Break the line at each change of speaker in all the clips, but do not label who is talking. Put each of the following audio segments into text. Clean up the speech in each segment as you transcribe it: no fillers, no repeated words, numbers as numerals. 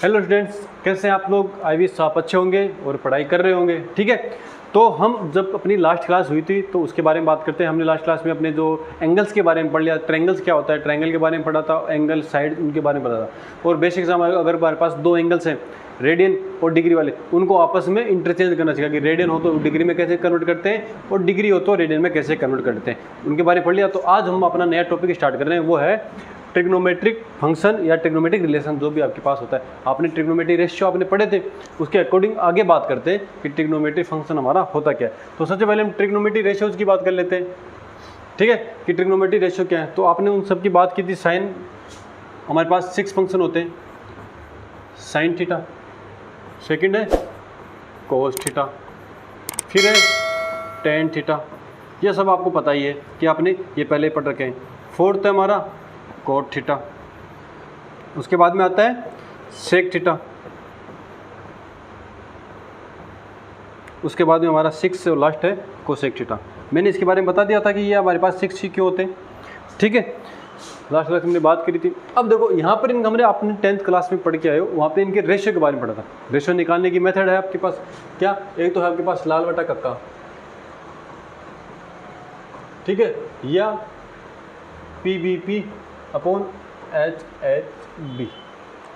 Hello students, कैसे हैं आप लोग? आई विश आप अच्छे होंगे और पढ़ाई कर रहे होंगे। ठीक है, तो हम जब अपनी लास्ट क्लास हुई थी तो उसके बारे में बात करते हैं। हमने लास्ट क्लास में अपने जो एंगल्स के बारे में पढ़ लिया, ट्रायंगल्स क्या होता है, ट्रायंगल के बारे में पढ़ा था, एंगल साइड उनके बारे में पढ़ा था। और बेसिक एग्जाम अगर हमारे पास दो एंगल्स हैं, रेडियन और डिग्री वाले, उनको आपस में इंटरचेंज करना चाहिए कि रेडियन हो तो डिग्री में कैसे कन्वर्ट करते हैं और डिग्री हो तो रेडियन में कैसे कन्वर्ट करते हैं, उनके बारे में पढ़ लिया। तो आज हम अपना नया टॉपिक स्टार्ट कर रहे हैं, वो है ट्रिग्नोमेट्रिक फंक्शन या ट्रिग्नोमेट्रिक रिलेशन, जो भी आपके पास होता है। आपने ट्रिग्नोमेट्रिक रेशियो आपने पढ़े थे, उसके अकॉर्डिंग आगे बात करते हैं कि ट्रिग्नोमेट्रिक फंक्शन हमारा होता क्या है। तो सबसे पहले हम ट्रिग्नोमेट्रिक रेशियोज की बात कर लेते हैं। ठीक है, कि ट्रिग्नोमेट्रिक रेशियो क्या है। तो आपने उन सब की बात की थी। साइन, हमारे पास 6 फंक्शन होते हैं। साइन थीटा, सेकंड है कोस थीटा, फिर है टेन थीटा। ये सब आपको पता ही है कि आपने ये पहले पढ़ रखे हैं। फोर्थ है हमारा कोट थीटा, उसके बाद में आता है सेक थीटा, उसके बाद में हमारा 6 और लास्ट है कोसेक थीटा। मैंने इसके बारे में बता दिया था कि ये हमारे पास 6 क्यों होते हैं। ठीक है, लास्ट क्लास में हमने बात करी थी। अब देखो यहाँ पर हमने अपने 10th क्लास में पढ़ के आए हो, वहाँ पे इनके रेशियो के बारे में पढ़ा था। रेशियो निकालने की मेथड है आपके पास क्या, एक तो है आपके पास लाल बटा कक्का, ठीक है, या PBP अपॉन HHB।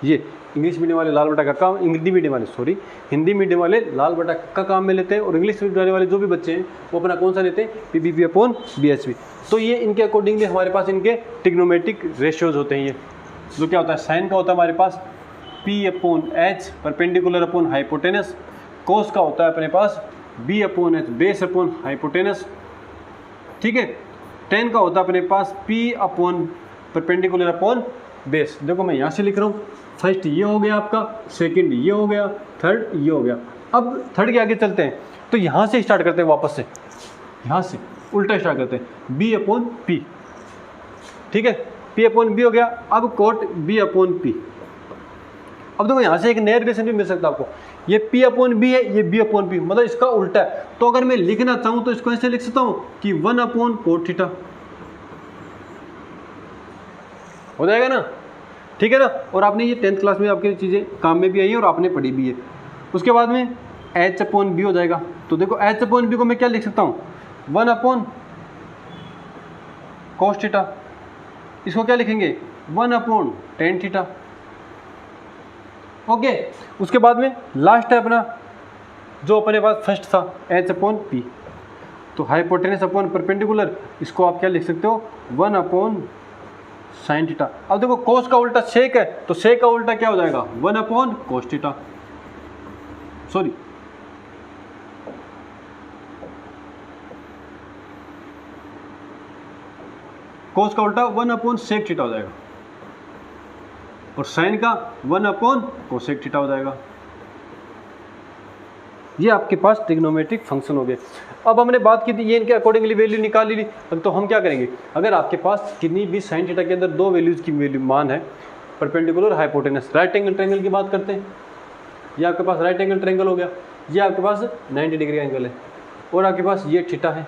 ये इंग्लिश मीडियम वाले लाल बटा कक्का, हिंदी मीडियम वाले हिंदी मीडियम वाले लाल बटा कक्का काम में लेते हैं, और इंग्लिश मीडियम वाले जो भी बच्चे हैं वो अपना कौन सा लेते हैं, PBP अपॉन BHB। तो ये इनके अकॉर्डिंगली हमारे पास इनके ट्रिग्नोमेट्रिक रेशियोज होते हैं। ये जो क्या होता है, साइन का होता है हमारे पास P upon H perpendicular upon hypotenuse, cos का होता है अपने पास B upon H base upon hypotenuse. ठीक है, टेन का होता है अपने पास P upon perpendicular upon base. देखो मैं यहाँ से लिख रहा हूँ, फर्स्ट ये हो गया आपका, सेकंड ये हो गया, थर्ड ये हो गया। अब थर्ड के आगे चलते हैं, तो यहाँ से स्टार्ट करते हैं, वापस से यहाँ से उल्टा स्टार्ट करते हैं, B अपॉन P। ठीक है, P अपॉन B हो गया। अब कोट B अपॉन P। अब देखो यहाँ से एक नया रिलेशन भी मिल सकता है आपको, ये P अपॉन B है, ये B अपॉन P, मतलब इसका उल्टा है। तो अगर मैं लिखना चाहूँ तो इसको ऐसे लिख सकता हूँ कि 1 अपॉन कोट थीटा, हो जाएगा ना। ठीक है ना, और आपने ये 10th क्लास में आपकी चीज़ें काम में भी आई है और आपने पढ़ी भी है। उसके बाद में H अपॉन B हो जाएगा। तो देखो H अपॉन B को मैं क्या लिख सकता हूँ, 1 अपॉन कोस थीटा। इसको क्या लिखेंगे, 1 अपॉन टेन थीटा। ओके, उसके बाद में लास्ट है अपना जो अपने पास फर्स्ट था, H अपॉन P। तो हाइपोटेनस अपॉन परपेंडिकुलर, इसको आप क्या लिख सकते हो, 1 अपॉन साइन थीटा। अब देखो कोस का उल्टा सेक है, तो सेक का उल्टा क्या हो जाएगा, 1 अपॉन कोस थीटा। सॉरी, कोस का उल्टा 1 अपॉन सेक थीटा हो जाएगा, और साइन का 1 अपॉन कोसेक थीटा हो जाएगा। ये आपके पास ट्रिग्नोमेट्रिक फंक्शन हो गए। अब हमने बात की थी ये इनके अकॉर्डिंगली वैल्यू निकाल ली। तो हम क्या करेंगे, अगर आपके पास कितनी भी साइन थीटा के अंदर दो वैल्यूज की वैल्यू मान है, perpendicular hypotenuse, right angle triangle की बात करते हैं। ये आपके पास राइट एंगल ट्रायंगल हो गया, ये आपके पास 90 डिग्री एंगल है, और आपके पास ये थीटा है।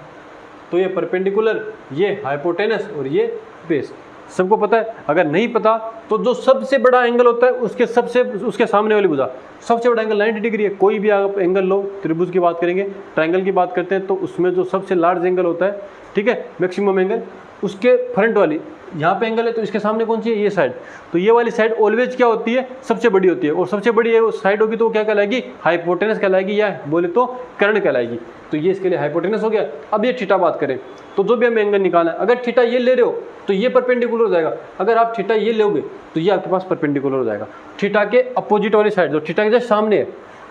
तो ये परपेंडिकुलर, ये हाइपोटेनस और ये बेस, सबको पता है। अगर नहीं पता तो जो सबसे बड़ा एंगल होता है उसके सामने वाली भुजा, सबसे बड़ा एंगल 90 डिग्री है। कोई भी आप एंगल लो, त्रिभुज की बात करेंगे, ट्रायंगल की बात करते हैं, तो उसमें जो सबसे लार्ज एंगल होता है, ठीक है, मैक्सिमम एंगल, उसके फ्रंट वाली यहाँ पे एंगल है, तो इसके सामने कौन सी है, ये साइड। तो ये वाली साइड ऑलवेज क्या होती है, सबसे बड़ी होती है, और सबसे बड़ी साइड होगी तो क्या कहलाएगी, हाइपोटेनस कहलाएगी, या बोले तो कर्ण कहलाएगी। तो ये इसके लिए हाइपोटेनस हो गया। अब ये थीटा बात करें, तो जो भी हमें एंगल निकालना है, अगर थीटा ये ले रहे हो तो ये परपेंडिकुलर हो जाएगा, अगर आप थीटा ये लोगे तो ये आपके पास परपेंडिकुलर हो जाएगा। थीटा के अपोजिट वाली साइड, जो थीटा के जस्ट सामने है,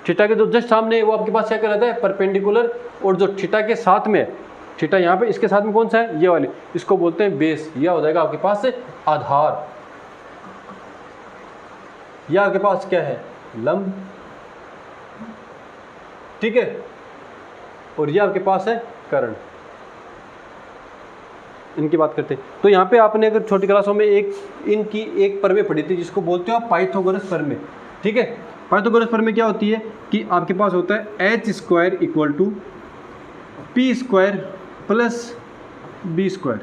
थीटा के जो जस्ट सामने है, वो आपके पास क्या कहलाता है, परपेंडिकुलर। और जो थीटा के साथ में है, थीटा यहाँ पे इसके साथ में कौन सा है, ये वाली, इसको बोलते हैं बेस। यह हो जाएगा आपके पास आधार, यह आपके पास क्या है, लंब। ठीक है, और यह आपके पास है कर्ण। इनकी बात करते हैं, तो यहाँ पे आपने अगर छोटी क्लासों में इनकी एक प्रमेय पढ़ी थी, जिसको बोलते हो पाइथागोरस प्रमेय। ठीक है, पाइथागोरस प्रमेय क्या होती है कि आपके पास होता है h square equal to P square plus B square.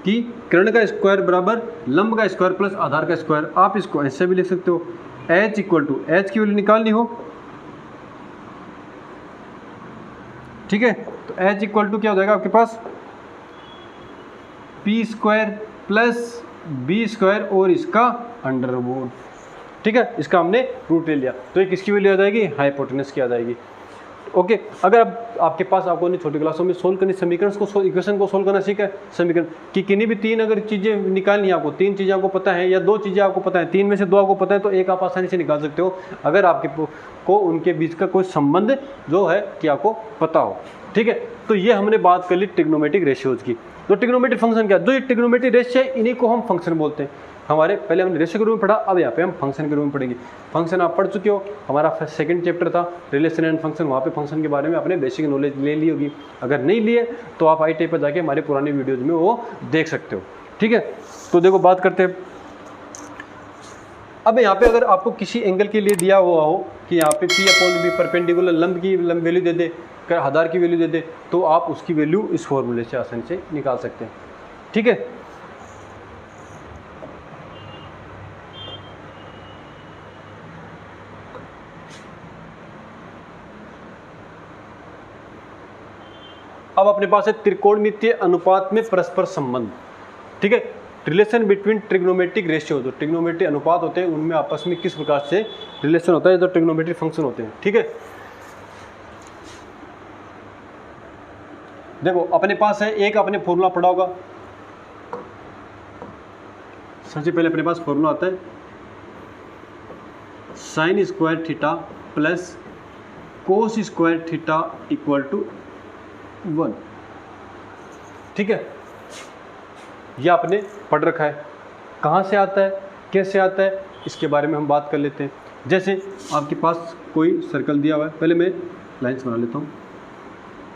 कि कर्ण का स्क्वायर बराबर लंब का स्क्वायर प्लस आधार का स्क्वायर। आप इसको ऐसे भी लिख सकते हो, h इक्वल टू एच की वैल्यू निकालनी हो, ठीक है, तो h इक्वल टू क्या हो जाएगा आपके पास P square plus B square और इसका अंडर रूट, ठीक है, इसका हमने रूट ले लिया, तो एक किसकी वैल्यू आ जाएगी, हाइपोटेनस की आ जाएगी। ओके, अगर अब आपके पास आपको नहीं छोटी क्लासों में सोल्व करनी समीकरण को, इक्वेशन को सोल्व करना सीखा है, समीकरण की किन्हीं भी तीन अगर चीज़ें निकालनी है आपको, तीन चीज़ें आपको पता है या दो चीज़ें आपको पता है, तीन में से दो आपको पता है, तो एक आप आसानी से निकाल सकते हो अगर आपके को उनके बीच का कोई संबंध जो है कि आपको पता हो, ठीक है। तो ये हमने बात कर ली ट्रिग्नोमेट्रिक रेशियोज की। तो ट्रिग्नोमेट्रिक फंक्शन क्या, जो ये ट्रिग्नोमेट्रिक रेशियो है इन्हीं को हम फंक्शन बोलते हैं। हमारे पहले हमने रेशियो के रूप में पढ़ा, अब यहाँ पे हम फंक्शन के रूप में पढ़ेंगे। फंक्शन आप पढ़ चुके हो, हमारा सेकंड चैप्टर था रिलेशन एंड फंक्शन, वहाँ पे फंक्शन के बारे में आपने बेसिक नॉलेज ले ली होगी। अगर नहीं लिए तो आप IIT पर जाके हमारे पुराने वीडियोज में वो देख सकते हो, ठीक है। तो देखो बात करते हैं अब यहाँ पे, अगर आपको किसी एंगल के लिए दिया हुआ हो कि यहाँ पे P अपॉन B परपेंडिकुलर लंब की वैल्यू दे दे, आधार की वैल्यू दे दे, तो आप उसकी वैल्यू इस फॉर्मूले से आसानी से निकाल सकते हैं, ठीक है। अब अपने पास है त्रिकोणमितीय अनुपात में परस्पर संबंध, ठीक है, रिलेशन बिटवीन ट्रिग्नोमेट्रिक रेशियो। जो ट्रिग्नोमेट्रिक अनुपात होते हैं उनमें आपस में किस प्रकार से रिलेशन होता है, जो ट्रिग्नोमेट्रिक फंक्शन होते हैं, ठीक है। देखो अपने पास है एक, आपने फॉर्मूला पढ़ा होगा, सबसे पहले अपने पास फॉर्मूला आता है sine square theta plus cos square theta equal to 1, ठीक है। यह आपने पढ़ रखा है, कहाँ से आता है, कैसे आता है, इसके बारे में हम बात कर लेते हैं। जैसे आपके पास कोई सर्कल दिया हुआ है, पहले मैं लाइंस बना लेता हूँ,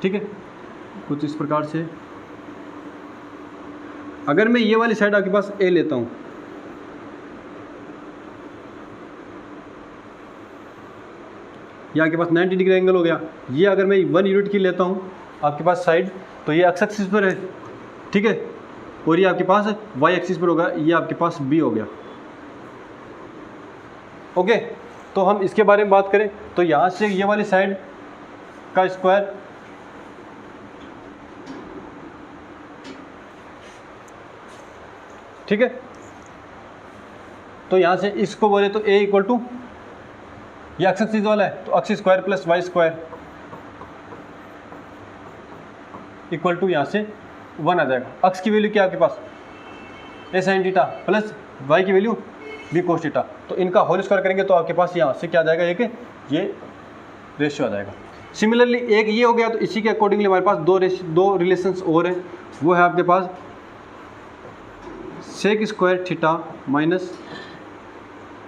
ठीक है, कुछ इस प्रकार से। अगर मैं ये वाली साइड आपके पास ए लेता हूँ, ये आपके पास 90 डिग्री एंगल हो गया। ये अगर मैं 1 यूनिट की लेता हूँ आपके पास साइड, तो ये एक्स एक्सिस पर है, ठीक है, और ये आपके पास वाई एक्सिस पर होगा, ये आपके पास बी हो गया। ओके, तो हम इसके बारे में बात करें तो यहाँ से ये वाली साइड का स्क्वायर ठीक है, तो यहाँ से इसको बोले तो a इक्वल टू ये एक्स एक्सिस वाला है, तो x square plus y square equal to यहाँ से 1 आ जाएगा। अक्स की वैल्यू क्या है आपके पास, a sin theta plus y की वैल्यू b cos थीटा, तो इनका होल स्क्वायर करेंगे तो आपके पास यहाँ से क्या आ जाएगा, एक ये रेशियो आ जाएगा। सिमिलरली एक ये हो गया, तो इसी के अकॉर्डिंगली हमारे पास दो रिलेशंस और हैं, वो है आपके पास sec square theta minus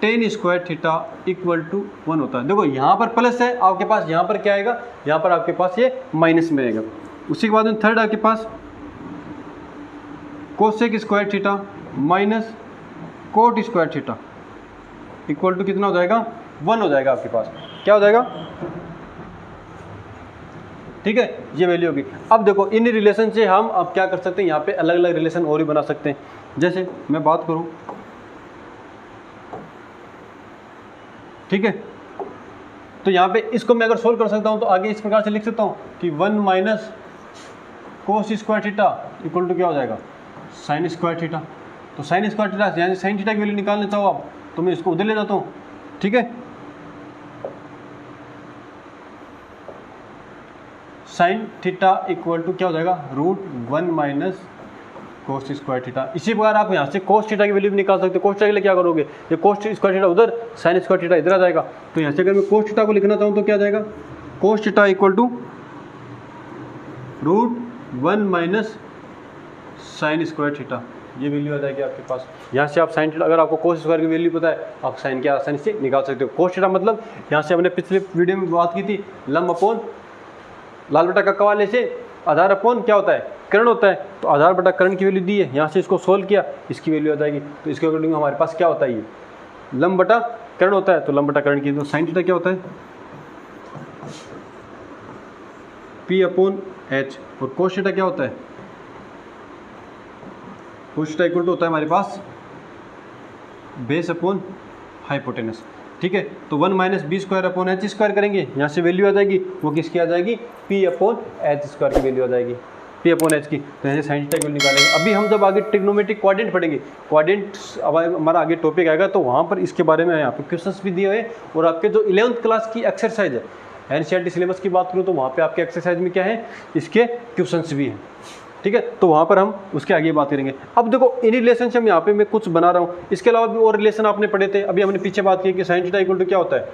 tan square theta equal to 1 होता है। देखो यहाँ पर प्लस है आपके पास, यहाँ पर क्या आएगा, यहाँ पर आपके पास ये माइनस में आएगा। उसी के बाद में थर्ड आपके पास cosec square theta minus cot square theta equal to कितना हो जाएगा, 1 हो जाएगा आपके पास। क्या हो जाएगा, ठीक है, ये वैल्यू होगी। अब देखो इन रिलेशन से हम अब क्या कर सकते हैं, यहाँ पे अलग अलग रिलेशन और भी बना सकते हैं। जैसे मैं बात करूँ, ठीक है, तो यहाँ पे इसको मैं अगर सोल्व कर सकता हूँ तो आगे इस प्रकार से लिख सकता हूँ कि 1 minus cos square theta equal to क्या हो जाएगा, साइन स्क्वायर थीटा। तो साइन स्क्वायर थीटा यानी साइन थीटा की वैल्यू निकालना चाहो आप, तो मैं इसको उधर ले जाता हूँ, ठीक है। साइन थीटा इक्वल टू क्या हो जाएगा, √1 माइनस कोस स्क्वायर थीटा। इसी प्रकार आप यहाँ से कोस थीटा की वैल्यू भी निकाल सकते हो। कोस थीटा के लिए क्या करोगे, ये कोस स्क्वायर थीटा उधर, साइन स्क्वायर थीटा इधर आ जाएगा। तो यहाँ से अगर मैं कोस थीटा को लिखना चाहूँ तो क्या आ जाएगा, cos theta equal to √1 minus sine square theta, ये वैल्यू आ जाएगी आपके पास। यहाँ से आप साइन थीटा, अगर आपको कोस स्क्वायर की वैल्यू पता है, आप साइन की आसानी से निकाल सकते हो। कोस थीटा मतलब यहाँ से हमने पिछले वीडियो में बात की थी, लंब अपॉन लाल बटा कक्का वाले से आधार अपॉन क्या होता है, कर्ण होता है। तो आधार बटा कर्ण की वैल्यू दी है, यहाँ से इसको सोल्व किया, इसकी वैल्यू आ जाएगी। तो इसके अकॉर्डिंग हमारे पास क्या होता है, ये लंब बटा कर्ण होता है, तो लंब बटा कर्ण की, तो साइन थीटा क्या होता है, P/H, और कोस थीटा क्या होता है, कोस थीटा इक्वल टू होता है हमारे पास बेस अपॉन हाइपोटेनस, ठीक है। तो 1 minus b square upon h square करेंगे, यहाँ से वैल्यू आ जाएगी, वो किसकी आ जाएगी, पी अपॉन एच स्क्वायर की वैल्यू आ जाएगी, पी अपॉन एच की। तो यहाँ से साइन थीटा की वैल्यू निकालेंगे। अभी हम जब आगे ट्रिग्नोमेट्रिक क्वाड्रेंट पढ़ेंगे, क्वाड्रेंट अब हमारा आगे टॉपिक आएगा, तो वहाँ पर इसके बारे में यहाँ पे क्वेश्चंस भी दिए हुए हैं। और आपके जो 11th क्लास की एक्सरसाइज है, एनसीईआरटी सिलेबस की बात करूँ तो वहाँ पे आपके एक्सरसाइज में क्या है, इसके क्वेश्चंस भी हैं, ठीक है। तो वहाँ पर हम उसके आगे बात करेंगे। अब देखो इन रिलेशन से हम यहाँ पे मैं कुछ बना रहा हूँ, इसके अलावा भी और रिलेशन आपने पढ़े थे। अभी हमने पीछे बात की कि साइन थीटा इक्वल टू क्या होता है,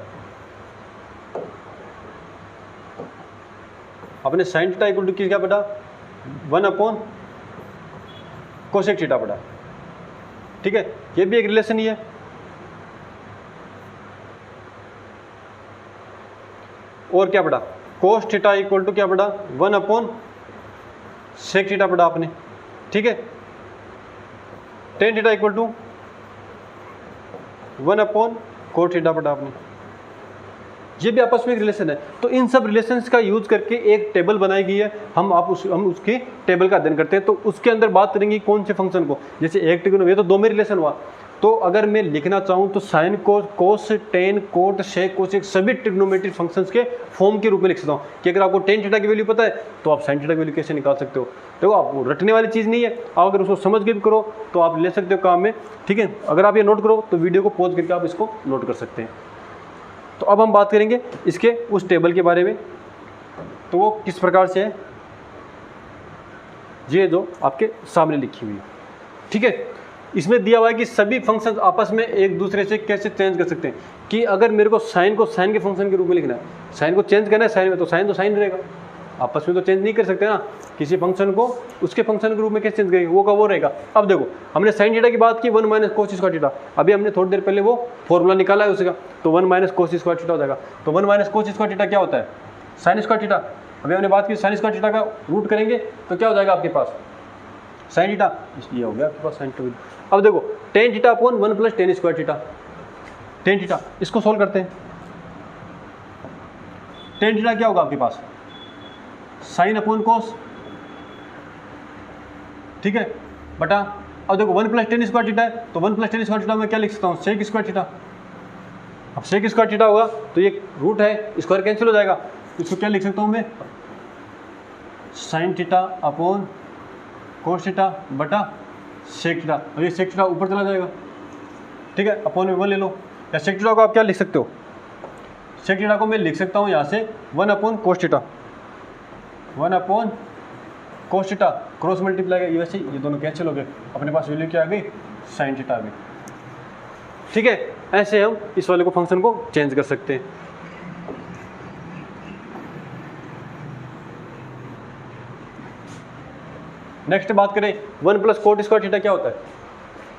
आपने साइन थीटा इक्वल टू क्या पढ़ा, 1 अपॉन कोसेक थीटा पढ़ा, ठीक है। ये भी एक रिलेशन ही है। और क्या पढ़ा, कोस थीटा इक्वल टू क्या पढ़ा, 1 अपॉन सेक थीटा पढ़ा आपने, ठीक है। Tan theta equal to 1 upon cot theta पढ़ा आपने। ये भी आपस में एक रिलेशन है। तो इन सब रिलेशंस का यूज करके एक टेबल बनाई गई है, हम उसकी टेबल का अध्ययन करते हैं। तो उसके अंदर बात करेंगे कौन से फंक्शन को, जैसे एक ट्रिग्नोमेट्री, ये तो दो में रिलेशन हुआ। तो अगर मैं लिखना चाहूँ तो sine cos tan cot sec cosec सभी ट्रिग्नोमेट्रिक फंक्शंस के फॉर्म के रूप में लिख सकता हूँ कि अगर आपको टेन थीटा की वैल्यू पता है तो आप साइन थीटा की वैल्यू कैसे निकाल सकते हो। देखो आप रटने वाली चीज़ नहीं है, आप अगर उसको समझ के भी करो तो आप ले सकते हो काम में, ठीक है। अगर आप ये नोट करो तो वीडियो को पॉज करके आप इसको नोट कर सकते हैं। तो अब हम बात करेंगे इसके उस टेबल के बारे में, तो वो किस प्रकार से है, ये जो आपके सामने लिखी हुई है, ठीक है। इसमें दिया हुआ है कि सभी फंक्शंस आपस में एक दूसरे से कैसे चेंज कर सकते हैं। कि अगर मेरे को साइन के फंक्शन के रूप में लिखना है, साइन को चेंज करना है साइन में, तो साइन रहेगा, आपस में तो चेंज नहीं कर सकते ना। किसी फंक्शन को उसके फंक्शन के रूप में कैसे चेंज करेंगे, वो का वो रहेगा। अब देखो हमने साइन थीटा की बात की, 1 माइनस कोस स्क्वायर थीटा, अभी हमने थोड़ी देर पहले वो फॉर्मूला निकाला है उसका, तो 1 माइनस कोस स्क्वायर थीटा हो जाएगा। तो 1 माइनस कोस स्क्वायर थीटा क्या होता है, साइन स्क्वायर थीटा। अभी हमने बात की साइन स्क्वायर थीटा का रूट करेंगे तो क्या हो जाएगा आपके पास, साइन थीटा, इसलिए हो गया आपके पास साइन थीटा। अब देखो tan theta upon 1 plus ten square theta, tan theta, इसको सोल्व करते हैं। टेन थीटा क्या होगा आपके पास, साइन अपॉन कोस, ठीक है, बटा। अब देखो 1 प्लस टेन स्क्वायर थीटा है, तो 1 प्लस टेन स्क्वायर थीटा में क्या लिख सकता हूँ, सेक स्क्वायर थीटा। अब सेक स्क्वायर थीटा होगा तो ये रूट है, स्क्वायर कैंसिल हो जाएगा, इसको क्या लिख सकता हूँ मैं, sine theta upon cos theta बटा सेक थीटा। और ये सेक थीटा ऊपर चला जाएगा, ठीक है, अपॉन में 1 ले लो। या सेक थीटा को आप क्या लिख सकते हो, सेक थीटा को मैं लिख सकता हूँ यहाँ से 1 upon cos theta, 1 upon cos theta, cross multiply ये वैसे ये दोनों कैंसिल हो गए, अपने पास वैल्यू क्या आ गई, साइन थीटा आ गई, ठीक है। ऐसे हम इस वाले को फंक्शन को चेंज कर सकते हैं। नेक्स्ट बात करें 1 प्लस कोट स्क्वायर थीटा क्या होता है,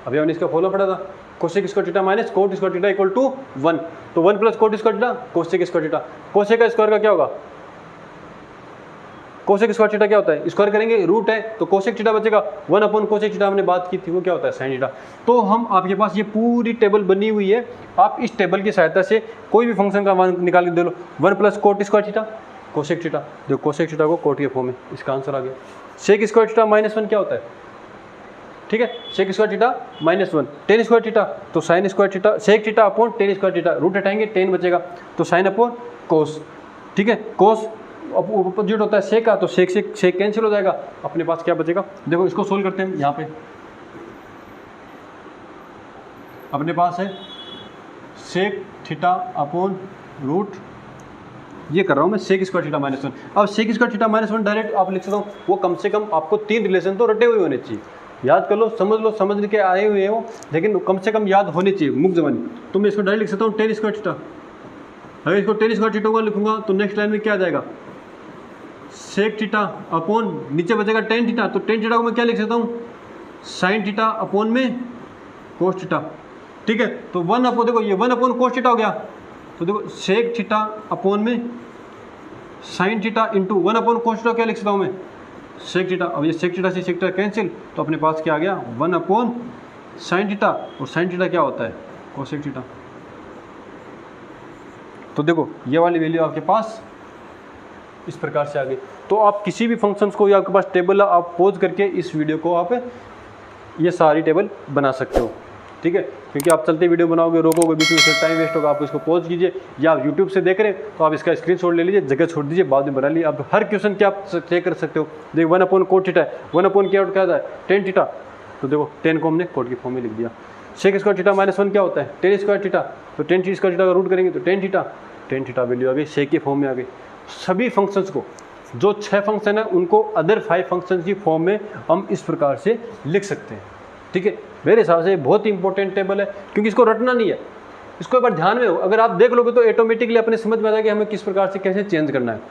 अभी हमने इसका फॉलो पढ़ा था, cosec square theta minus cot square theta equal to 1। तो 1 plus cot square theta cosec square theta, cosec का स्क्वायर का क्या होगा, कोसेक स्क्वायर थीटा क्या होता है, स्क्वायर करेंगे रूट है तो कोसेक थीटा बचेगा, 1 अपॉन कोसेक थीटा हमने बात की थी, वो क्या होता है, साइन थीटा। तो हम आपके पास ये पूरी टेबल बनी हुई है, आप इस टेबल की सहायता से कोई भी फंक्शन का मान निकाल के दे लो। 1 plus cot square theta cosec theta, जो कोसेक थीटा को कोट के फॉर्म में, इसका आंसर आ गया। सेक स्क्वायर थीटा माइनस 1 क्या होता है, ठीक है, sec square theta minus 1, tan square theta तो sine square theta, sec theta upon tan square theta, root हटाएंगे टेन बचेगा तो साइन अपॉन कोस, ठीक है। कोस अपोजिट होता है सेक का, तो सेक से सेक कैंसिल हो जाएगा, अपने पास क्या बचेगा, देखो इसको सोल्व करते हैं। यहाँ पे अपने पास है सेक थीटा अपॉन रूट, ये कर रहा हूँ मैं, सेक स्क्वायर थीटा माइनस 1। अब sec square theta minus 1 direct आप लिख सकता हूँ, वो कम से कम आपको 3 रिलेशन तो रटे हुए होने चाहिए, याद कर लो, समझ के आए हुए हो, लेकिन कम से कम याद होने चाहिए मुक्त जबानी। तो मैं इसको डायरेक्ट लिख सकता हूँ टेन स्क्वायर थीटा। अगर इसको टेन स्क्वायर थीटा को लिखूंगा तो नेक्स्ट लाइन में क्या आ जाएगा, सेक थीटा अपॉन, नीचे बचेगा टेन थीटा, तो टेन थीटा को मैं क्या लिख सकता हूँ, साइन थीटा अपॉन में कोस थीटा, ठीक है। तो 1 अपॉन, देखो ये 1 अपॉन कोस थीटा हो गया, तो देखो सेक थीटा अपॉन में sine theta into 1 upon cos theta क्या लिख सकता हूँ मैं, सेक थीटा। अब ये सेक थीटा से सेक थीटा कैंसिल, तो अपने पास क्या आ गया, 1 अपॉन साइन थीटा, और साइन थीटा क्या होता है, कोसेक थीटा। तो देखो ये वाली वैल्यू आपके पास इस प्रकार से आ गई। तो आप किसी भी फंक्शंस को, या आपके पास टेबल, आप पॉज करके इस वीडियो को आप ये सारी टेबल बना सकते हो, ठीक है। क्योंकि आप चलते वीडियो बनाओगे, रोकोगे, बीच में से टाइम वेस्ट होगा, आप इसको पॉज कीजिए, या आप यूट्यूब से देख रहे हैं तो आप इसका स्क्रीनशॉट ले लीजिए, जगह छोड़ दीजिए, बाद में बना लीजिए। आप हर क्वेश्चन क्या आप चेक कर सकते हो। देखो 1/cot थीटा है, 1/क्या क्या होता है, tan थीटा, तो देखो 10 को हमने कोट की फॉर्म में लिख दिया। sec स्क्वायर थीटा -1 क्या होता है, tan स्क्वायर थीटा, तो tan स्क्वायर थीटा का रूट करेंगे तो tan थीटा वैल्यू आ गई, sec की फॉर्म में आ गई। सभी फंक्शंस को, जो 6 फंक्शन है उनको अदर 5 फंक्शंस की फॉर्म में हम इस प्रकार से लिख सकते हैं, ठीक है। मेरे हिसाब से बहुत ही इंपॉर्टेंट टेबल है, क्योंकि इसको रटना नहीं है, इसको एक बार ध्यान में हो, अगर आप देख लोगे तो ऑटोमेटिकली अपने समझ में आ जाएगा हमें किस प्रकार से कैसे चेंज करना है।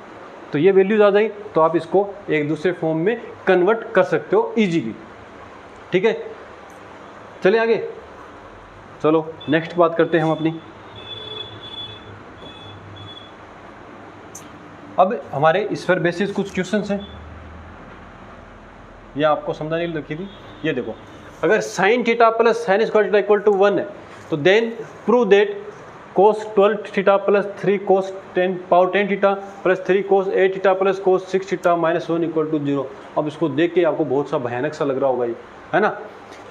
तो ये वैल्यूज आ जाएगी तो आप इसको एक दूसरे फॉर्म में कन्वर्ट कर सकते हो इजीली, ठीक है। चलिए आगे, चलो नेक्स्ट बात करते हैं हम अपनी। अब हमारे इस पर बेसिस कुछ क्वेश्चंस हैं, ये आपको समझाने के लिए रखी थी। ये देखो, अगर sin theta plus sin square theta equal to 1 है तो then prove that cos 12 theta plus 3 cos 10 theta plus 3 cos 8 theta plus cos 6 theta -1 equal to 0। अब इसको देख के आपको बहुत सा भयानक सा लग रहा होगा ये, है ना,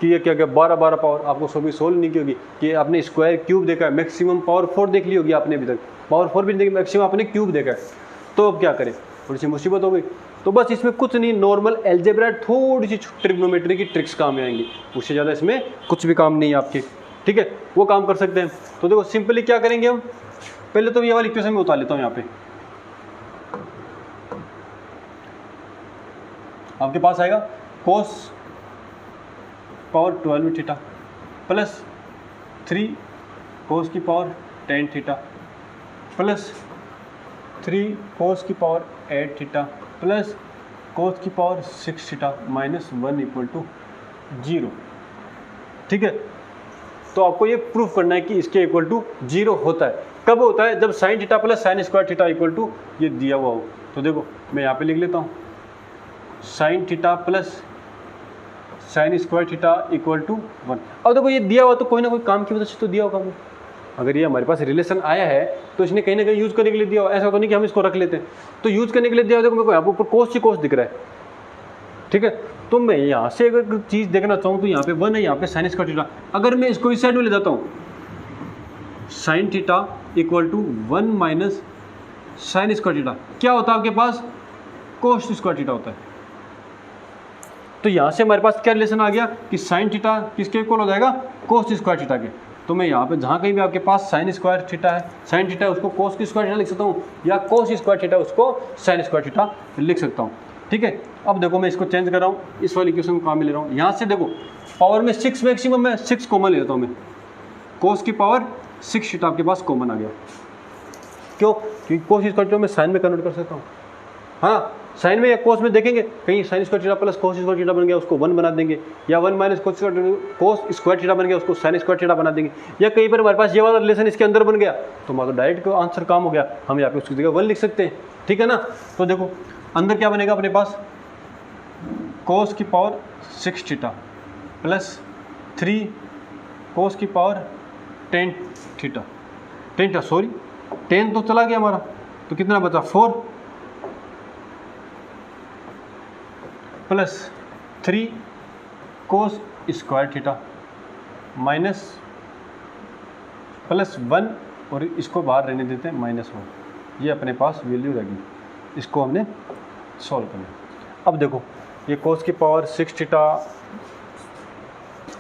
कि ये क्या क्या 12 पावर, आपको सभी सोल्व नहीं की होगी कि आपने स्क्वायर क्यूब देखा है, मैक्सिमम पावर 4 देख ली होगी आपने अभी तक, पावर 4 भी नहीं देखी, मैक्सिमम आपने क्यूब देखा है। तो अब क्या करें, थोड़ी सी मुसीबत हो गई। तो बस इसमें कुछ नहीं, नॉर्मल एल्जेब्रा, थोड़ी सी ट्रिग्नोमेट्री की ट्रिक्स काम में आएंगी, उससे ज़्यादा इसमें कुछ भी काम नहीं है आपके, ठीक है, वो काम कर सकते हैं। तो देखो सिंपली क्या करेंगे हम, पहले तो ये वाली इक्वेशन में उतार लेता हूँ। यहाँ पे आपके पास आएगा cos power 12 theta plus 3 cos की पावर 10 थीटा प्लस 3 cos की पावर 8 थीटा प्लस cos की पावर 6 थीटा -1 इक्वल टू 0, ठीक है। तो आपको ये प्रूफ करना है कि इसके इक्वल टू 0 होता है। कब होता है, जब sin theta plus sin square theta equal to ये दिया हुआ हो। तो देखो मैं यहाँ पे लिख लेता हूँ, sin theta plus sin square theta equal to 1। अब देखो ये दिया हुआ तो कोई ना कोई काम की वजह से तो दिया होगा। अगर ये हमारे पास रिलेशन आया है तो इसने कहीं ना कहीं यूज़ करने के लिए दिया हो, ऐसा तो नहीं कि हम इसको रख लेते हैं। तो यूज़ करने के लिए दिया हो, देखो मेरे को यहाँ पर ऊपर कोस ही कोस दिख रहा है, ठीक है। तो मैं यहाँ से अगर चीज़ देखना चाहूँ तो यहाँ पे 1 है, यहाँ पे sin स्क्वायर थीटा, अगर मैं इसको इस साइड में ले जाता हूँ, sin theta equal to 1 minus sin square theta, क्या होता है आपके पास, कोस स्क्वायर थीटा होता है। तो यहाँ से हमारे पास क्या रिलेशन आ गया कि sin थीटा किसके इक्वल हो जाएगा, कोस स्क्वायर थीटा के। तो मैं यहाँ पे जहाँ कहीं भी आपके पास sin स्क्वायर थीटा है, sin थीटा उसको कोस की स्क्वायर थीटा लिख सकता हूँ, या कोस स्क्वायर थीटा उसको sin स्क्वायर थीटा लिख सकता हूँ, ठीक है। अब देखो मैं इसको चेंज कर रहा हूँ, इस वाली इक्वेशन को काम में ले रहा हूँ। यहाँ से देखो पावर में 6 मैक्सिमम है, 6 कॉमन ले लेता हूँ मैं, कोस की पावर 6 थीटा आपके पास कॉमन आ गया। क्यों, क्योंकि कोस स्क्वायर थीटा मैं साइन में कन्वर्ट कर सकता हूँ। हाँ, साइन में या कोस में देखेंगे, कहीं sign square theta plus cos square theta बन गया, उसको 1 बना देंगे, या 1 माइनस कोस स्क्वायर थीटा बन गया, उसको साइन स्क्वायर थीटा बना देंगे, या कहीं पर हमारे पास ये वाला रिलेशन इसके अंदर बन गया तो हमारा डायरेक्ट आंसर काम हो गया, हम यहाँ पे उसकी जगह 1 लिख सकते हैं, ठीक है ना। तो देखो अंदर क्या बनेगा अपने पास, कोस की पावर 6 थीटा प्लस 3 कोस की पावर 10 थीटा, सॉरी 10 तो चला गया हमारा, तो कितना बचा 4 प्लस 3 कोस स्क्वायर थीटा माइनस प्लस 1, और इसको बाहर रहने देते हैं -1। ये अपने पास वैल्यू रहेगी, इसको हमने सॉल्व करना। अब देखो ये कोस की power 6 theta,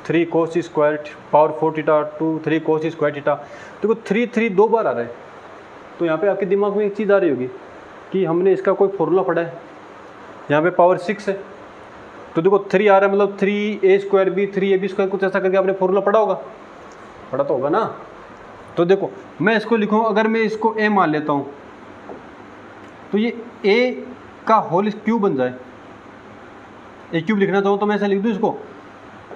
3 cos square power 4 theta, 3 कोस स्क्वायर थीटा, देखो 3 2 बार आ रहा है। तो यहाँ पे आपके दिमाग में एक चीज़ आ रही होगी कि हमने इसका कोई फॉर्मूला पढ़ा है, यहाँ पे पावर 6 है, तो देखो 3 आ रहा है, मतलब 3a² b 3ab², कुछ ऐसा करके आपने फॉर्मूला पढ़ा होगा, पढ़ा तो होगा ना। तो देखो मैं इसको लिखूँ, अगर मैं इसको a मान लेता हूँ तो ये a का होल क्यूब बन जाए, a³ लिखना चाहूँ तो मैं ऐसा लिख दूँ, इसको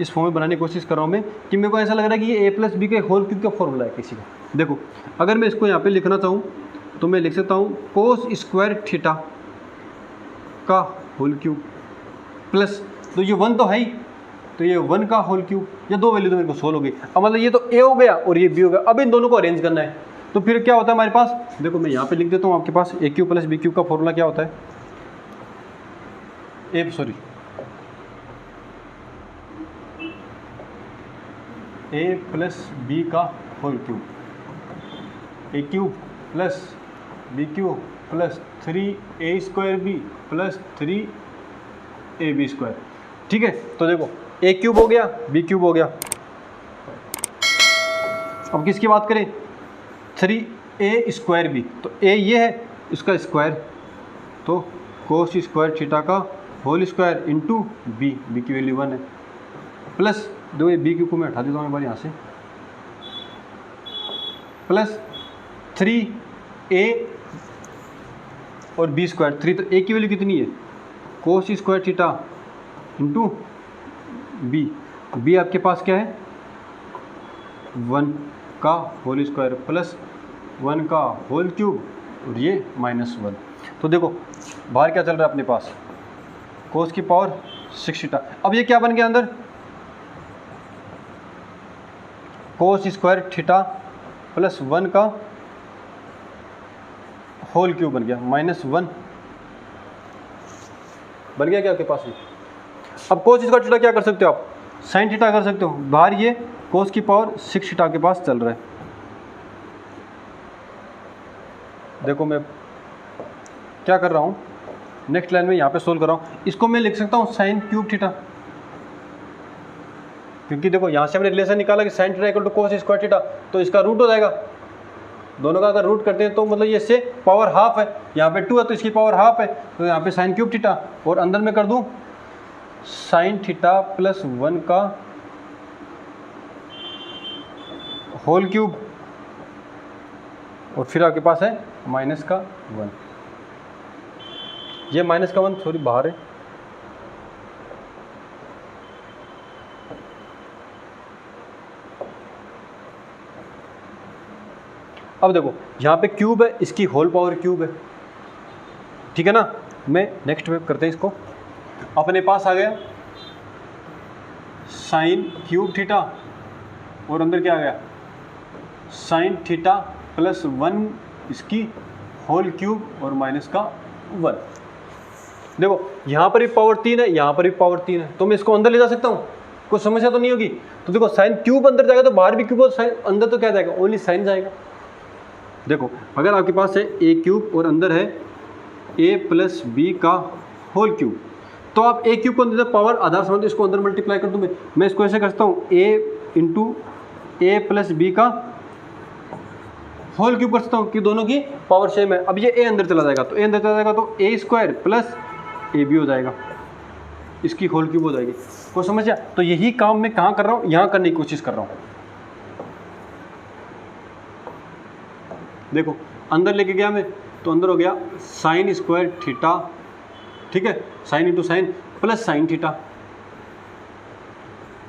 इस फॉर्म में बनाने की कोशिश कर रहा हूँ मैं, कि मेरे को ऐसा लग रहा है कि ये a + b के होल क्यूब का फॉर्मूला है किसी का। देखो अगर मैं इसको यहाँ पे लिखना चाहूँ तो मैं लिख सकता हूँ कोस स्क्वायर थीटा का होल क्यूब प्लस, तो ये 1 तो है ही, तो ये 1 का होल क्यूब, ये दो वैल्यू तो मेरे को सोल्व हो गई। अब मतलब ये तो a हो गया और ये b हो गया, अब इन दोनों को अरेंज करना है। तो फिर क्या होता है हमारे पास, देखो मैं यहाँ पे लिख देता हूँ, आपके पास a³ + b³ का फॉर्मूला क्या होता है, ए प्लस बी का whole cube, A cube plus B cube plus 3a² B plus 3ab square. ठीक है, तो देखो ए क्यूब हो गया, बी क्यूब हो गया। अब किसकी बात करें, 3a² बी, तो ए ये है, इसका स्क्वायर, तो कोस स्क्वायर थीटा का whole square into b, b की वैल्यू 1 है, प्लस दो ये बी क्यूब को मैं हटा देता हूँ एक बार यहाँ से, प्लस 3a और बी स्क्वायर, 3 तो ए की वैल्यू कितनी है, cos square theta into b, b आपके पास क्या है 1 का होल स्क्वायर प्लस 1 का होल क्यूब और ये -1। तो देखो बाहर क्या चल रहा है अपने पास, कोस की पावर 6 थीटा। अब ये क्या बन गया अंदर, कोस स्क्वायर थीटा प्लस 1 का होल क्यूब बन गया, -1 बन गया क्या आपके पास में। अब कोस स्क्वायर थीटा क्या कर सकते हो आप, साइन थीटा कर सकते हो। बाहर ये कोस की पावर 6 थीटा के पास चल रहा है। देखो मैं क्या कर रहा हूँ, नेक्स्ट लाइन में यहाँ पे सोल्व कर रहा हूँ, इसको मैं लिख सकता हूँ साइन क्यूब थीटा, क्योंकि देखो यहाँ से हमने रिलेशन निकाला कि sine theta equal to cos square theta, तो इसका रूट हो जाएगा, दोनों का अगर रूट करते हैं तो मतलब ये से पावर हाफ है, यहाँ पे 2 है तो इसकी पावर हाफ है, तो यहाँ पे साइन क्यूब थीटा और अंदर में कर दूँ साइन थीटा प्लस 1 का होल क्यूब और फिर आपके पास है -1, ये -1 सॉरी बाहर है, अब देखो यहाँ पे क्यूब है, इसकी होल पावर क्यूब है, ठीक है ना। मैं नेक्स्ट में करते हैं इसको, अपने पास आ गया साइन क्यूब थीटा और अंदर क्या आ गया साइन थीटा प्लस 1 इसकी होल क्यूब और -1। देखो यहाँ पर भी पावर 3 है, यहाँ पर भी पावर 3 है, तो मैं इसको अंदर ले जा सकता हूँ, कोई समस्या तो नहीं होगी। तो देखो साइन क्यूब अंदर जाएगा तो बाहर भी क्यूब और साइन अंदर तो क्या जाएगा, ओनली साइन जाएगा। देखो अगर आपके पास है ए क्यूब और अंदर है ए प्लस बी का होल क्यूब, तो आप ए क्यूब को अंदर पावर आधार समझ, इसको अंदर मल्टीप्लाई कर दूँ मैं इसको ऐसे करता हूँ ए इंटू ए प्लस बी का होल क्यूब कर सकता हूँ कि दोनों की पावर सेम है। अब ये ए अंदर चला जाएगा, तो ए अंदर चला जाएगा तो A square plus A B हो जाएगा, इसकी होल क्यूब हो जाएगी। कोई समझ आया? तो यही काम मैं कहाँ कर रहा हूँ, यहाँ करने की कोशिश कर रहा हूँ। देखो अंदर लेके गया मैं, तो अंदर हो गया साइन स्क्वायर थीटा, ठीक है, sine into sine plus sine theta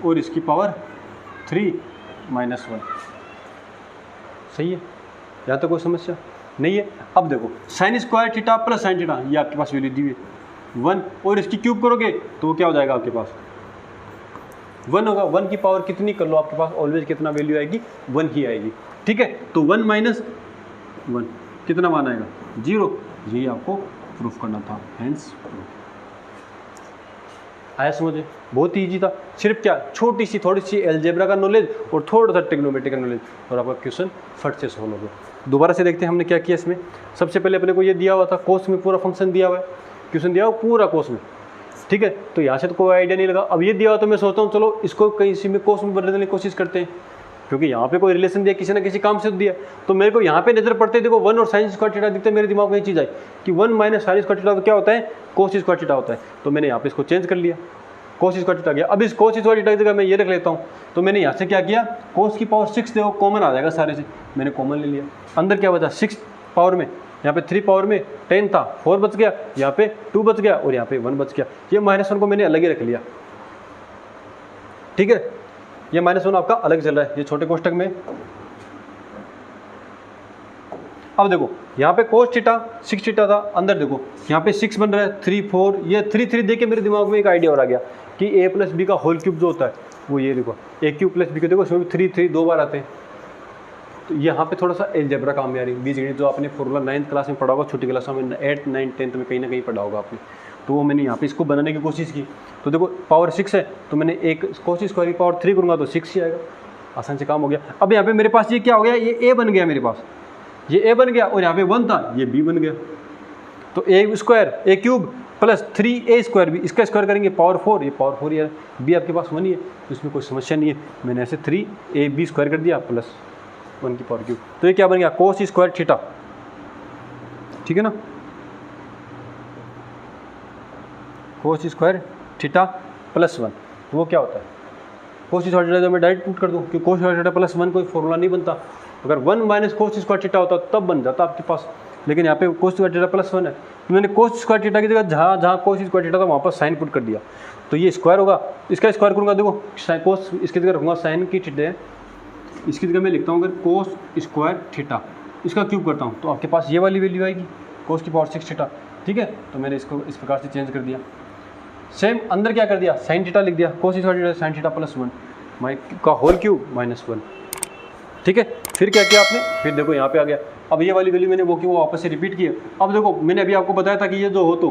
और इसकी पावर 3 -1। सही है, यहाँ तो कोई समस्या नहीं है। अब देखो sign square theta plus sine theta, ये आपके पास वैल्यू दी हुई है 1, और इसकी क्यूब करोगे तो क्या हो जाएगा आपके पास 1 होगा। 1 की पावर कितनी कर लो, आपके पास ऑलवेज कितना वैल्यू आएगी, 1 ही आएगी, ठीक है। तो 1 - 1 कितना मान आएगा 0, यही आपको प्रूफ करना था, हेंस प्रूफ। आया समझे, बहुत ही ईजी था, सिर्फ क्या छोटी सी थोड़ी सी अलजेब्रा का नॉलेज और थोड़ा सा ट्रिग्नोमेट्री का नॉलेज और आपका क्वेश्चन फट से सोल्व हो गया। दोबारा से देखते हैं हमने क्या किया इसमें। सबसे पहले अपने को ये दिया हुआ था, कोस में पूरा फंक्शन दिया हुआ है, क्वेश्चन दिया हुआ पूरा कोस में, ठीक है। तो यहाँ से तो कोई आइडिया नहीं लगा। अब ये दिया हुआ तो मैं सोचता हूँ चलो इसको कहीं इसी में कोस में बदलने की कोशिश करते हैं, क्योंकि यहाँ पे कोई रिलेशन दिया, किसी ना किसी काम से दिया। तो मेरे को यहाँ पे नजर पड़ते देखो 1 और साइन स्क्वायर थीटा दिखते, मेरे दिमाग में ये चीज़ आई कि 1 - साइन स्क्वायर थीटा तो क्या होता है, कोस स्क्वायर थीटा होता है। तो मैंने यहाँ पे इसको चेंज कर लिया, कोस स्क्वायर थीटा गया। अब इस कोस स्क्वायर थीटा की जगह मैं ये रख लेता हूँ, तो मैंने यहाँ से क्या किया, कोस की पावर 6 देखो कॉमन आ जाएगा सारे से, मैंने कॉमन ले लिया। अंदर क्या बचा 6 पावर में, यहाँ पे 3 पावर में 10 था, 4 बच गया, यहाँ पे 2 बच गया और यहाँ पे 1 बच गया। ये -1 को मैंने अलग ही रख लिया, ठीक है। ये -1 आपका अलग चल रहा है ये छोटे कोष्टक में। अब देखो यहाँ पे कोस थीटा 6 थीटा था, अंदर देखो यहाँ पे 6 बन रहा है, 3 4, ये 3 3 देख के मेरे दिमाग में एक आइडिया और आ गया कि a प्लस बी का होल क्यूब जो होता है वो ये देखो a क्यूब प्लस बी को देखो, इसमें 3 3 2 बार आते हैं। तो यहाँ पे थोड़ा सा अलजेब्रा काम में आ रही है, बीजगणित जो आपने फॉर्मूला 9th क्लास में पढ़ा होगा, छोटी क्लासों में 8 9 10th में कहीं ना कहीं पढ़ा होगा आपने, तो वो मैंने यहाँ पे इसको बनाने की कोशिश की। तो देखो पावर 6 है, तो मैंने एक कोस स्क्वायर की पावर 3 करूँगा तो 6 ही आएगा, आसान से काम हो गया। अब यहाँ पे मेरे पास ये क्या हो गया, ये ए बन गया मेरे पास, ये ए बन गया और यहाँ पे 1 था, ये बी बन गया। तो A square A cube plus 3a square B, इसका स्क्वायर करेंगे पावर 4, ये पावर 4 यार, बी आपके पास 1 ही है तो इसमें कोई समस्या नहीं है। मैंने ऐसे 3ab स्क्वायर कर दिया प्लस 1 की पावर क्यूब, तो ये क्या बन गया कोस स्क्वायर थीटा, ठीक है ना, कोस स्क्वायर थीटा प्लस 1। तो वो क्या होता है कोस स्क्वायर थीटा, मैं डायरेक्ट पुट कर दूँ कि कोस स्क्वायर थीटा प्लस 1 कोई फॉर्मूला नहीं बनता, अगर 1 माइनस कोस स्क्वायर थीटा होता तब बन जाता आपके पास, लेकिन यहाँ पे कोस स्क्वायर थीटा प्लस 1 है, तो मैंने कोस स्क्वायर थीटा की जगह जहाँ जहाँ कोस स्क्वायर थीटा था वहाँ पर साइन पुट कर दिया, तो ये स्क्वायर होगा, इसका स्क्वायर करूँगा, देखो कोस इसकी जगह रखूँगा साइन की थीटा है, इसकी जगह मैं लिखता हूँ अगर कोस स्क्वायर थीटा, इसका क्यूब करता हूँ तो आपके पास ये वाली वैल्यू आएगी कोस की पावर 6 थीटा, ठीक है। तो मैंने इसको इस प्रकार से चेंज कर दिया। सेम अंदर क्या कर दिया साइन थीटा लिख दिया, कोस square theta sine theta plus 1 माइ का होल क्यूब माइनस 1, ठीक है। फिर क्या किया आपने, फिर देखो यहाँ पे आ गया, अब ये वाली वैल्यू मैंने वो की वो वापस से रिपीट किया। अब देखो मैंने अभी आपको बताया था कि ये जो हो तो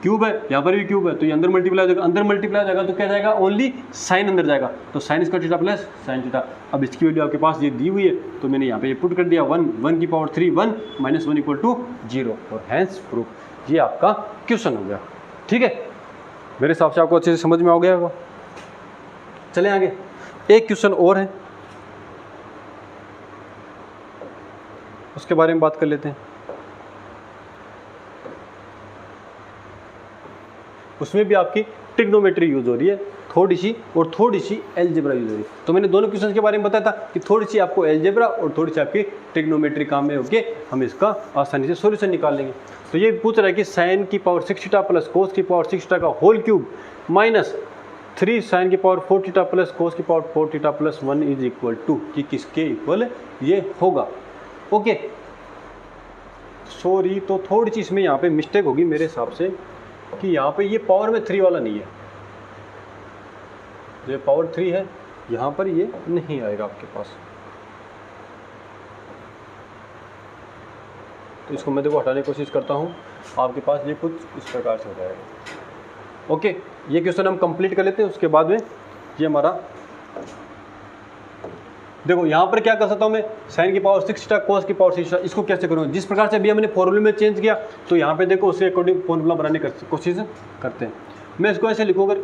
क्यूब है, यहाँ पर भी क्यूब है, तो ये अंदर मल्टीप्लाई हो जाएगा, अंदर मल्टीप्लाई हो जाएगा तो क्या जाएगा ओनली साइन अंदर जाएगा, तो sine square theta plus sine theta. अब इसकी वैल्यू आपके पास ये दी हुई है तो मैंने यहाँ पे ये पुट कर दिया 1 की पावर 3 1 माइनस 1 इक्वल टू 0 और हैंस प्रूफ। ये आपका क्वेश्चन हो गया, ठीक है। मेरे हिसाब से आपको अच्छे से समझ में आ गया होगा। चले आगे, एक क्वेश्चन और है उसके बारे में बात कर लेते हैं। उसमें भी आपकी ट्रिग्नोमेट्री यूज हो रही है थोड़ी सी और थोड़ी सी एलजेब्रा यूज हो रही है। तो मैंने दोनों क्वेश्चन के बारे में बताया था कि थोड़ी सी आपको एलजेब्रा और थोड़ी सी आपकी ट्रिग्नोमेट्री काम में होके हम इसका आसानी से सॉल्यूशन निकाल लेंगे। तो ये पूछ रहा है कि साइन की पावर 6 थीटा प्लस कोस की पावर 6 थीटा का होल क्यूब माइनस 3 साइन की पावर 4 थीटा प्लस कोस की power 4 theta plus 1 is equal to, कि किसके इक्वल ये होगा। ओके सॉरी, तो थोड़ी सी इसमें यहाँ पे मिस्टेक होगी मेरे हिसाब से कि यहाँ पे ये पावर में 3 वाला नहीं है, जो पावर 3 है यहाँ पर ये नहीं आएगा आपके पास, तो इसको मैं देखो हटाने की कोशिश करता हूँ, आपके पास ये कुछ इस प्रकार से हो जाएगा। ओके ये क्वेश्चन हम कंप्लीट कर लेते हैं, उसके बाद में ये हमारा देखो यहाँ पर क्या कर सकता हूँ मैं, साइन की पावर 6 थीटा कोस की पावर 6 थीटा, इसको कैसे करूँगा जिस प्रकार से अभी हमने फॉर्मूले में चेंज किया, तो यहाँ पे देखो उसके अकॉर्डिंग फॉर्मूला बनाने की कोशिश करते हैं। मैं इसको ऐसे लिखूँगा,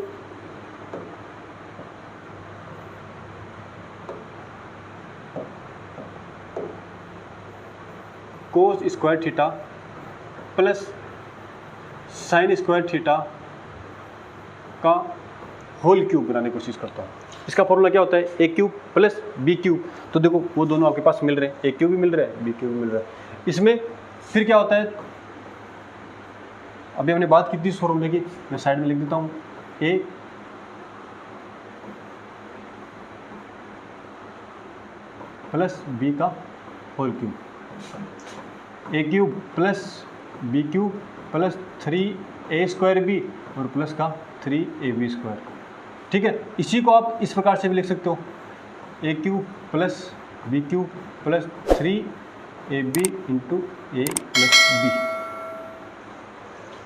कोस square theta plus sign square theta का होल क्यूब बनाने की कोशिश करता हूँ। इसका फॉर्मूला क्या होता है, ए क्यूब प्लस बी क्यूब, तो देखो वो दोनों आपके पास मिल रहे हैं, ए क्यूब भी मिल रहा है बी क्यूब भी मिल रहा है। इसमें फिर क्या होता है, अभी हमने बात की थी इस फॉर्मूले की, मैं साइड में लिख देता हूँ, ए प्लस बी का whole cube, A cube plus B cube plus 3a square B और प्लस का 3ab स्क्वायर, ठीक है। इसी को आप इस प्रकार से भी लिख सकते हो, A cube plus B cube plus 3ab into A plus B.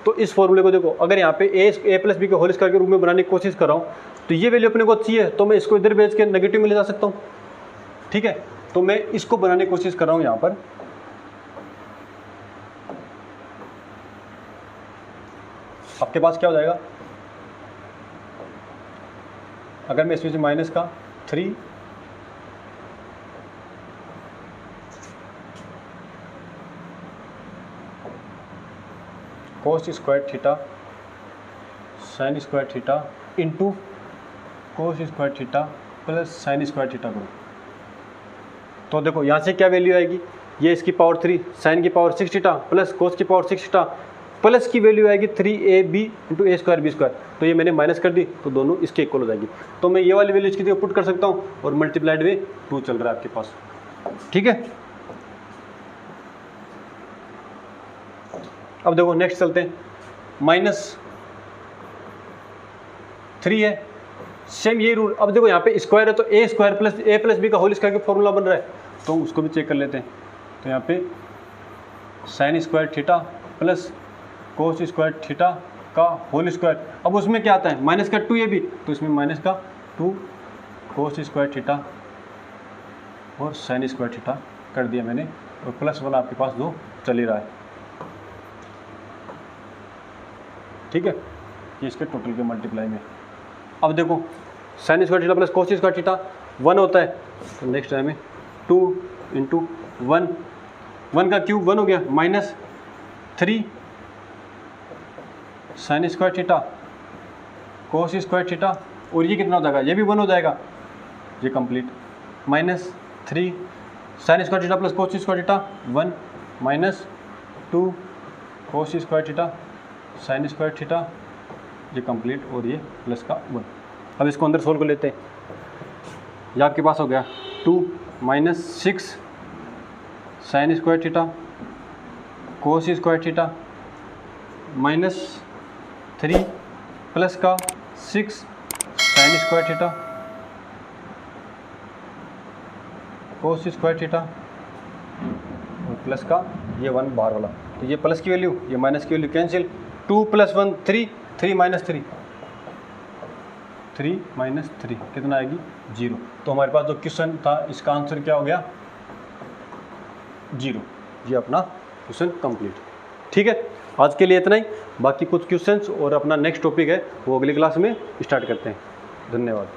तो इस फॉर्मूले को देखो, अगर यहाँ पे ए प्लस बी के होल स्क्वायर के रूप में बनाने की कोशिश कर रहा हूँ, तो ये वैल्यू अपने को चाहिए, तो मैं इसको इधर भेज के नेगेटिव में ले जा सकता हूँ, ठीक है। तो मैं इसको बनाने की कोशिश कर रहा हूँ यहाँ पर, आपके पास क्या हो जाएगा, अगर मैं इसमें से माइनस का 3 कोस square theta sine square theta into cos square theta plus sign square theta करूँ, तो देखो यहाँ से क्या वैल्यू आएगी, ये इसकी पावर 3 साइन की पावर 6 थीटा प्लस कोस की पावर 6 थीटा प्लस की वैल्यू आएगी 3ab इंटू ए स्क्वायर बी स्क्वायर, तो ये मैंने माइनस कर दी तो दोनों इसके इक्वल हो जाएगी। तो मैं ये वाली वैल्यू इसकी जगह पुट कर सकता हूँ और मल्टीप्लाइड में 2 चल रहा है आपके पास, ठीक है। अब देखो नेक्स्ट चलते हैं, -3 है, सेम ये रूल। अब देखो यहाँ पे स्क्वायर है तो ए स्क्वायर प्लस बी का होल स्क्वायर का फॉर्मूला बन रहा है, तो उसको भी चेक कर लेते हैं। तो यहाँ पे sign square theta plus cos square theta का होल स्क्वायर, अब उसमें क्या आता है माइनस का 2ab, तो इसमें माइनस का 2 कोस स्क्वायर थीटा और साइन स्क्वायर थीटा कर दिया मैंने, और +1 आपके पास 2 चल ही रहा है। ठीक है, ये इसके टोटल के मल्टीप्लाई में। अब देखो sign square theta plus cos square theta 1 होता है, तो नेक्स्ट टाइम में 2 × 1, 1 का क्यूब 1 हो गया, -3 sign square theta cos square theta, और ये कितना हो जाएगा, ये भी 1 हो जाएगा, ये complete, -3 sign square theta plus cos square theta 1, -2 कोस square theta sine square theta, ये कंप्लीट, और ये प्लस का 1। अब इसको अंदर सोल्व कर लेते हैं। ये आपके पास हो गया 2 - 6 sign square theta cos square theta -3 plus का 6 sign square theta cos square theta, और प्लस का ये 1 बाहर वाला, तो ये प्लस की वैल्यू, ये माइनस की वैल्यू कैंसिल, 2 + 1 3, 3 - 3, 3 - 3 कितना आएगी, 0। तो हमारे पास जो क्वेश्चन था इसका आंसर क्या हो गया, 0। ये अपना क्वेश्चन कंप्लीट। ठीक है, आज के लिए इतना ही। बाकी कुछ क्वेश्चंस और अपना नेक्स्ट टॉपिक है वो अगली क्लास में स्टार्ट करते हैं। धन्यवाद।